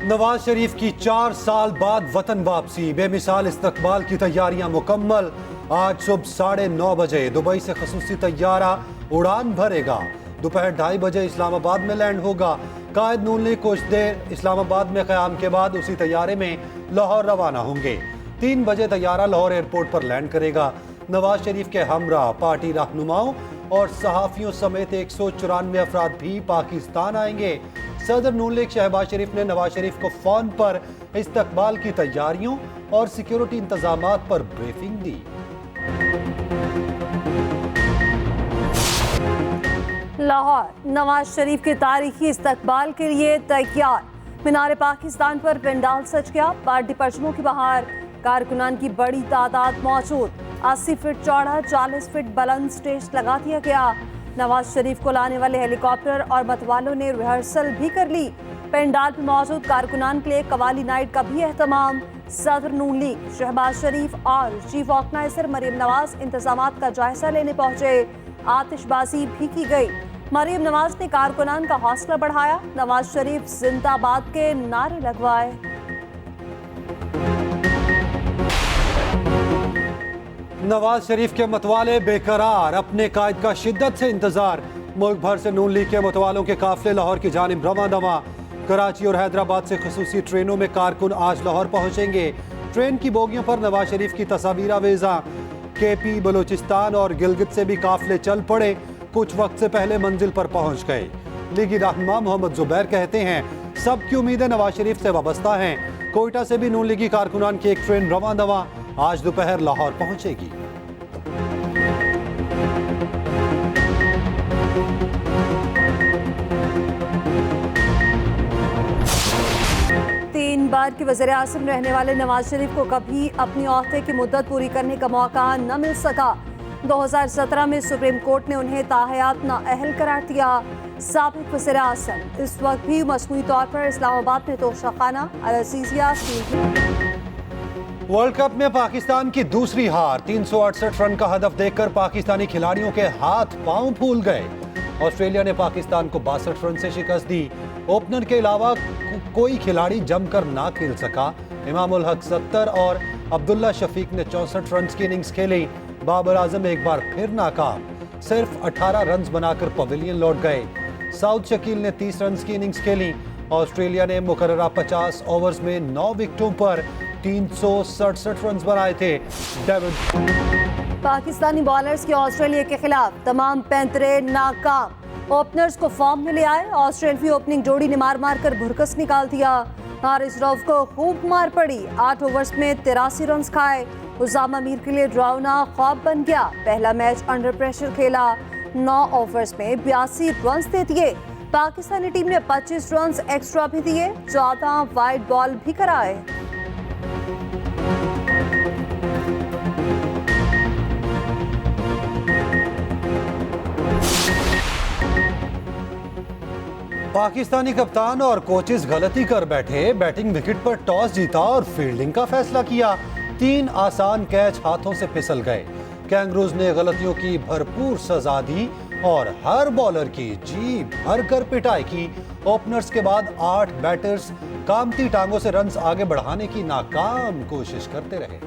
नवाज शरीफ की 4 साल बाद वतन वापसी, बेमिसाल इस्तकबाल की तैयारियां मुकम्मल। आज सुबह 9:30 बजे दुबई से खसूसी तैयारा उड़ान भरेगा। दोपहर 2:30 बजे इस्लामाबाद में लैंड होगा। कायद नून लीग कुछ देर इस्लामाबाद में क़याम के बाद उसी तैयारे में लाहौर रवाना होंगे। 3 बजे तैयारा लाहौर एयरपोर्ट पर लैंड करेगा। नवाज शरीफ के हमरा पार्टी रहनुमाओं और सहाफ़ियों समेत 194 अफराद भी पाकिस्तान आएंगे। सदर नून लीग शहबाज शरीफ ने नवाज शरीफ को फोन पर इस्तकबाल की तैयारियों और सिक्योरिटी इंतजामात पर ब्रीफिंग दी। लाहौर नवाज शरीफ के तारीखी इस्तकबाल के लिए तैयार। मीनार पाकिस्तान पर पंडाल सज गया। पार्टी परचमों की बहार, कारकुनान की बड़ी तादाद मौजूद। 80 फीट चौड़ा 40 फीट बुलंद स्टेज लगा दिया गया। नवाज शरीफ को लाने वाले हेलीकॉप्टर और मतवालों ने रिहर्सल भी कर ली। पंडाल में मौजूद कारकुनान के लिए कवाली नाइट का भी एहतमाम। सदर नून लीग शहबाज शरीफ और चीफ ऑर्गेनाइजर मरीम नवाज इंतजामात का जायजा लेने पहुंचे। आतिशबाजी भी की गई। मरीम नवाज ने कारकुनान का हौसला बढ़ाया। नवाज शरीफ जिंदाबाद के नारे लगवाए। नवाज शरीफ के मतवाले बेकरार, अपने कायद का शिद्दत से इंतजार। मुल्क भर से नून लीग के मतवालों के काफिले लाहौर की जानिब रवां दवा। कराची और हैदराबाद से खसूसी ट्रेनों में कारकुन आज लाहौर पहुंचेंगे। ट्रेन की बोगियों पर नवाज शरीफ की तस्वीर आवेजा। केपी, बलूचिस्तान और गिलगित से भी काफिले चल पड़े। कुछ वक्त से पहले मंजिल पर पहुंच गए। लीगी रहनुमा मोहम्मद जुबैर कहते हैं, सबकी उम्मीदें नवाज शरीफ से वाबस्ता हैं। कोयटा से भी नून लीगी कारकुनान की एक ट्रेन रवां दवा आज दोपहर लाहौर पहुंचेगी। तीन बार की वज़ीर आज़म रहने वाले नवाज शरीफ को कभी अपनी ओहदे की मुद्दत पूरी करने का मौका न मिल सका। 2017 में सुप्रीम कोर्ट ने उन्हें ताहयात नाअहल करार दिया। साबिक वज़ीर आज़म इस वक्त भी मसनूई तौर पर इस्लामाबाद में तोशाखाना अल-अज़ीज़िया वर्ल्ड कप में पाकिस्तान की दूसरी हार। 368 रन का हदफ देखकर पाकिस्तानी खिलाड़ियों के हाथ पांव फूल गए। ऑस्ट्रेलिया ने पाकिस्तान को 62 रन से शिकस्त दी। ओपनर के अलावा कोई खिलाड़ी जमकर ना खेल सका। इमाम उल हक 70 और अब्दुल्ला शफीक ने 64 रन की इनिंग्स खेली। बाबर आजम एक बार फिर नाकाम, सिर्फ 18 रन बनाकर पवेलियन लौट गए। साउथ शकील ने 30 रन की इनिंग्स खेली। ऑस्ट्रेलिया ने मुकर्ररा 50 ओवर्स में 9 विकेटों पर 367 रन बनाए थे। पाकिस्तानी बॉलर्स के ऑस्ट्रेलिया के खिलाफ तमाम पैंतरे नाकाम। ओपनर्स को फॉर्म में ले आए। ऑस्ट्रेलियाई ओपनिंग जोड़ी ने मार मार कर भुरकस निकाल दिया। हारिस रऊफ को खूब मार पड़ी। 8 ओवर्स में 83 रन खाए। उसामा मीर के लिए ड्राउना ख्वाब बन गया। पहला मैच अंडर प्रेशर खेला। 9 ओवर्स में 82 रन दे दिए। पाकिस्तानी टीम ने 25 रन एक्स्ट्रा भी दिए। 14 वाइड बॉल भी कराए। पाकिस्तानी कप्तान और कोचेस गलती कर बैठे। बैटिंग विकेट पर टॉस जीता और फील्डिंग का फैसला किया। 3 आसान कैच हाथों से फिसल गए। कैंगरूज ने गलतियों की भरपूर सजा दी और हर बॉलर की जी भरकर पिटाई की। ओपनर्स के बाद 8 बैटर्स कामती टांगों से रन्स आगे बढ़ाने की नाकाम कोशिश करते रहे।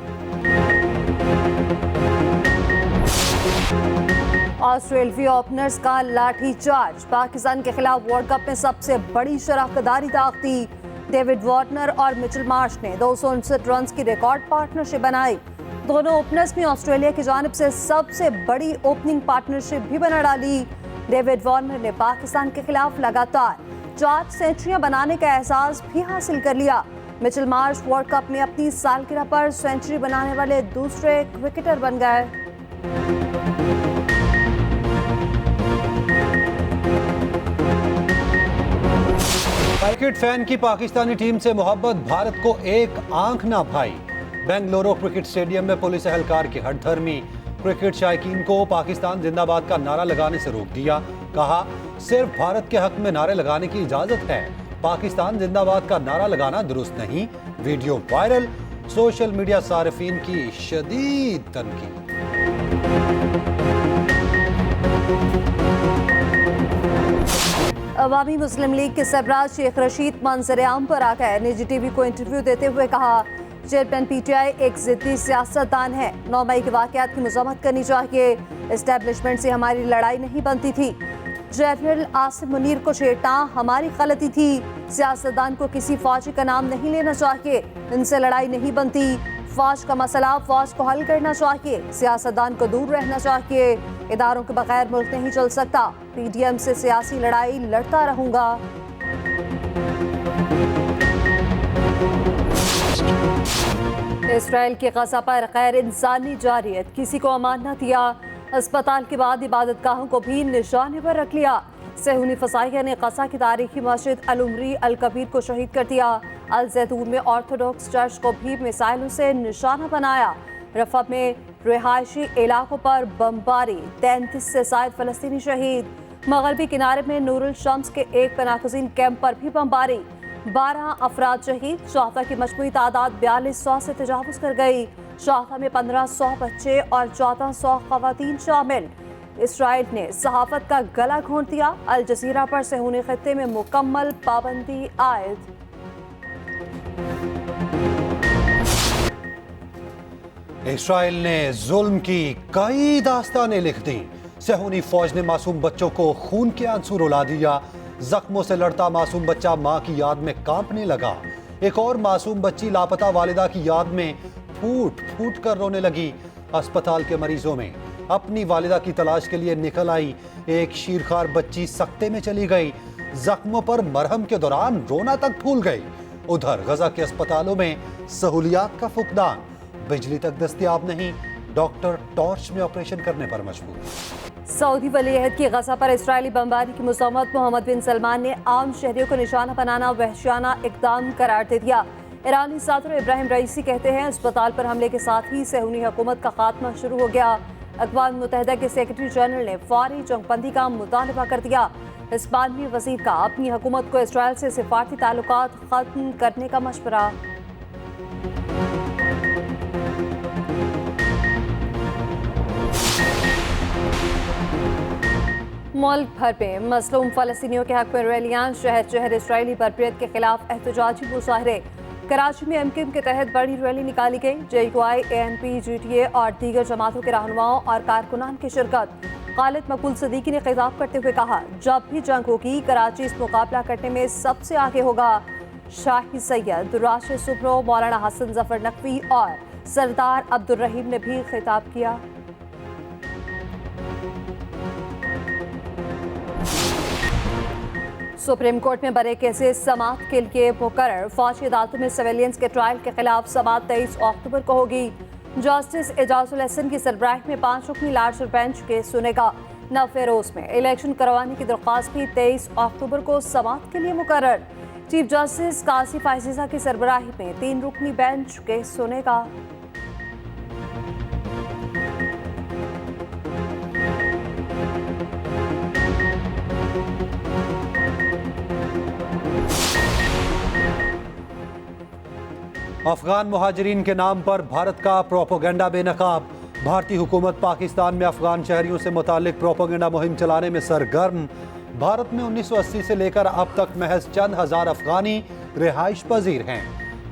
ऑस्ट्रेलियाई ओपनर्स का लाठीचार्ज। पाकिस्तान के खिलाफ वर्ल्ड कप में सबसे बड़ी शराकदारी दागती। डेविड वार्नर और मिचेल मार्श ने 259 रन की रिकॉर्ड पार्टनरशिप बनाई। दोनों ओपनर्स में ऑस्ट्रेलिया की जानिब से सबसे बड़ी ओपनिंग पार्टनरशिप भी बना डाली। डेविड वार्नर ने पाकिस्तान के खिलाफ लगातार 4 सेंचुरियां बनाने का एहसास भी हासिल कर लिया। मिचेल मार्श वर्ल्ड कप में अपनी सालगिरह पर सेंचुरी बनाने वाले दूसरे क्रिकेटर बन गए। क्रिकेट फैन की पाकिस्तानी टीम से मोहब्बत भारत को एक आंख ना भाई। बेंगलुरु क्रिकेट स्टेडियम में पुलिस एहलकार की हठधर्मी। क्रिकेट शायकीन को पाकिस्तान जिंदाबाद का नारा लगाने से रोक दिया। कहा, सिर्फ भारत के हक में नारे लगाने की इजाजत है, पाकिस्तान जिंदाबाद का नारा लगाना दुरुस्त नहीं। वीडियो वायरल, सोशल मीडिया सारिफीन की शदीद तनकीद। अवामी मुस्लिम लीग के सरबराह शेख रशीद मंजर-ए-आम पर आ गए। निजी टीवी को इंटरव्यू देते हुए कहा, चेयरमैन पीटीआई एक जिद्दी सियासतदान है। 9 मई के वाकयात की मजम्मत करनी चाहिए। एस्टेब्लिशमेंट से हमारी लड़ाई नहीं बनती थी। जनरल आसिम मुनीर को छेड़ना हमारी गलती थी। सियासतदान को किसी फौजी का नाम नहीं लेना चाहिए। इनसे लड़ाई नहीं बनती। फौज का मसला फौज को हल करना चाहिए। सियासतदान को दूर रहना चाहिए। इदारों के बगैर मुल्क नहीं चल सकता। पीडीएम से सियासी लड़ाई लड़ता रहूंगा। इसराइल के गजा पर गैर इंसानी जारियत, किसी को अमान न दिया। अस्पताल के बाद इबादतगाहों को भी निशाने पर रख लिया। सेहूनी फसाइया ने गजा की तारीखी मस्जिद अल-उमरी अल-कबीर को शहीद कर दिया। अल-जैतून में ऑर्थोडॉक्स चर्च को भी मिसाइलों से निशाना बनाया। रफा में रिहायशी इलाकों पर बमबारी, 33 से ज्यादा फलस्तीनी शहीद। मगरबी किनारे में नूरुल शम्स के एक पनाहगज़ीन कैंप पर भी बमबारी, 12 अफराद शहीद। शाहता की मजमूई तादाद 4200 से तजावुज़ कर गई। शाहता में 1500 बच्चे और 1400 ख़वातीन शामिल। इसराइल ने सहाफत का गला घोंट दिया। अल जजीरा पर सेहूनी खित्ते में मुकम्मल पाबंदी आयद। इसराइल ने जुल्म की कई दास्तानें लिख दी। सेहूनी फौज ने मासूम बच्चों को खून के आंसू रुला दिया। जख्मों से लड़ता मासूम बच्चा मां की याद में कांपने लगा। एक और मासूम बच्ची लापता वालिदा की याद में फूट फूट कर रोने लगी। अस्पताल के मरीजों में अपनी वालिदा की तलाश के लिए निकल आई एक शीरखार बच्ची सकते में चली गई। जख्मों पर मरहम के दौरान रोना तक भूल गई। उधर गजा के अस्पतालों में सहूलियात का फुकदान, बिजली तक दस्तयाब नहीं, डॉक्टर टॉर्च में ऑपरेशन करने पर मजबूर। सऊदी वलीअहद की गजा पर इस्राएली बमबारी की मुज़म्मत। मोहम्मद बिन सलमान ने आम शहरियों को निशाना बनाना वहशियाना इक़दाम करार दे दिया। ईरानी सदर इब्राहिम रईसी कहते हैं, अस्पताल पर हमले के साथ ही सेहूनी हुकूमत का खात्मा शुरू हो गया। अक़वाम मुत्तहिदा के सेक्रेटरी जनरल ने फौरी जंगबंदी का मुतालबा कर दिया। इस्पानवी वज़ीर का अपनी हुकूमत को इसराइल से सिफारती ताल्लुकात ख़त्म करने का मशवरा। मुल्क भर में मज़लूम फ़लस्तीनियों के हक़ में रैलियां, शहर शहर इसराइली बर्बरियत के खिलाफ एहतजाजी मुज़ाहरे। कराची में एमक्यूएम के तहत बड़ी रैली निकाली गई। जेयूआई, एएनपी, जीटीए और दीगर जमातों के रहनुमाओं और कारकुनान की शिरकत। खालिद मकबूल सिद्दीकी ने खिताब करते हुए कहा, जब भी जंग होगी कराची इस मुकाबला करने में सबसे आगे होगा। शाही सैयद, राशिद सुब्रो, मौलाना हसन जफर नकवी और सरदार अब्दुल रहीम ने भी खिताब किया। सुप्रीम कोर्ट में बड़े केसेस समाअत के लिए मुकर्रर। फौजी अदालतों में सिविलियंस के ट्रायल के खिलाफ समाअत 23 अक्टूबर को होगी। जस्टिस एजाजुल हसन की सरबराही में 5 रुकनी लार्जर बेंच केस सुनेगा। नवफेरोज में इलेक्शन करवाने की दरख्वास्त भी 23 अक्टूबर को समाअत के लिए मुकर्रर। चीफ जस्टिस कासिफ आइज़ा की सरबराही में 3 रुकनी बेंच केस सुनेगा। अफगान मुहाजिरीन के नाम पर भारत का प्रोपोगेंडा बेनकाब। भारतीय हुकूमत पाकिस्तान में अफगान शहरियों से मुतालिक प्रोपोगेंडा मुहिम चलाने में सरगर्म। भारत में 1980 से लेकर अब तक महज चंद हजार अफगानी रिहाइश पजीर हैं।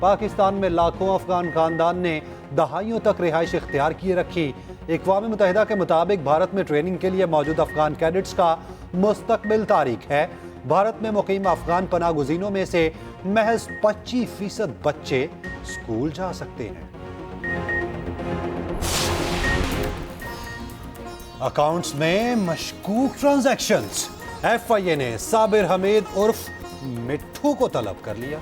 पाकिस्तान में लाखों अफगान खानदान ने दहाइयों तक रिहाइश इख्तियार किए रखी। अक़वाम मुत्तहिदा के मुताबिक भारत में ट्रेनिंग के लिए मौजूद अफगान कैडेट्स का मुस्तकबिल तारीख है। भारत में मुकीम अफगान पनाहगज़ीनों में से महज 25% बच्चे स्कूल जा सकते हैं। अकाउंट्स में मशकूक ट्रांजैक्शंस। एफआईए ने साबिर हमीद उर्फ मिट्ठू को तलब कर लिया।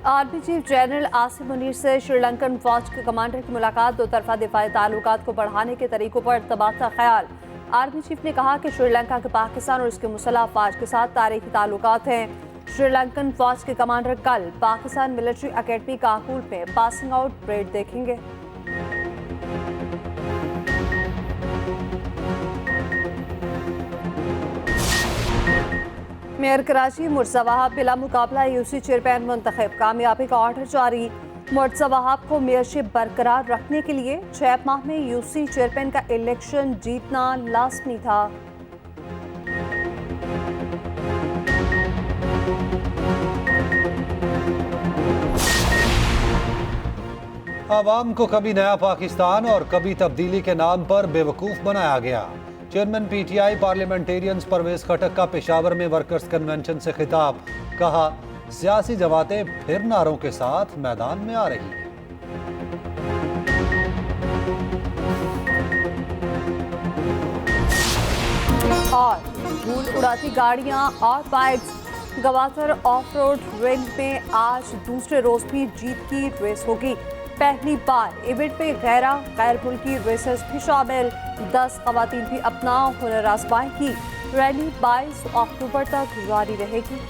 Army chief general Asim Munir से श्रीलंकन फौज के कमांडर की मुलाकात। दो तरफा दिफाई ताल्लुकात को बढ़ाने के तरीकों पर तबादला ख्याल। आर्मी चीफ ने कहा कि श्रीलंका के पाकिस्तान और उसके मुसल्लह अफवाज के साथ तारीखी ताल्लुकात हैं। श्रीलंकन फौज के कमांडर कल पाकिस्तान मिलिट्री अकेडमी काकुल में पासिंग आउट परेड देखेंगे। मेयर कराची मुर्तज़ा वहाब बिला मुकाबला यूसी चेयरमैन मुंतखब। कामयाबी का ऑर्डर जारी। मुर्तज़ा वहाब को मेयरशिप बरकरार रखने के लिए 6 माह में यूसी चेयरमैन का इलेक्शन जीतना लाजमी था। आवाम को कभी नया पाकिस्तान और कभी तब्दीली के नाम पर बेवकूफ़ बनाया गया। चेयरमैन पीटीआई पार्लियामेंटेरियंस परवेज खटक का पेशावर में वर्कर्स कन्वेंशन से खिताब। कहा, सियासी जमातें फिर नारों के साथ मैदान में आ रही हैं। और धूल उड़ाती गाड़ियां और bikes, Gwadar of road range में आज दूसरे रोज भी जीत की रेस होगी। पहली बार इवेंट में गैर मुल्की रेसर्स भी शामिल। 10 खवातीन भी अपना हुनर आजमाएंगी। रैली 22 अक्टूबर तक जारी रहेगी।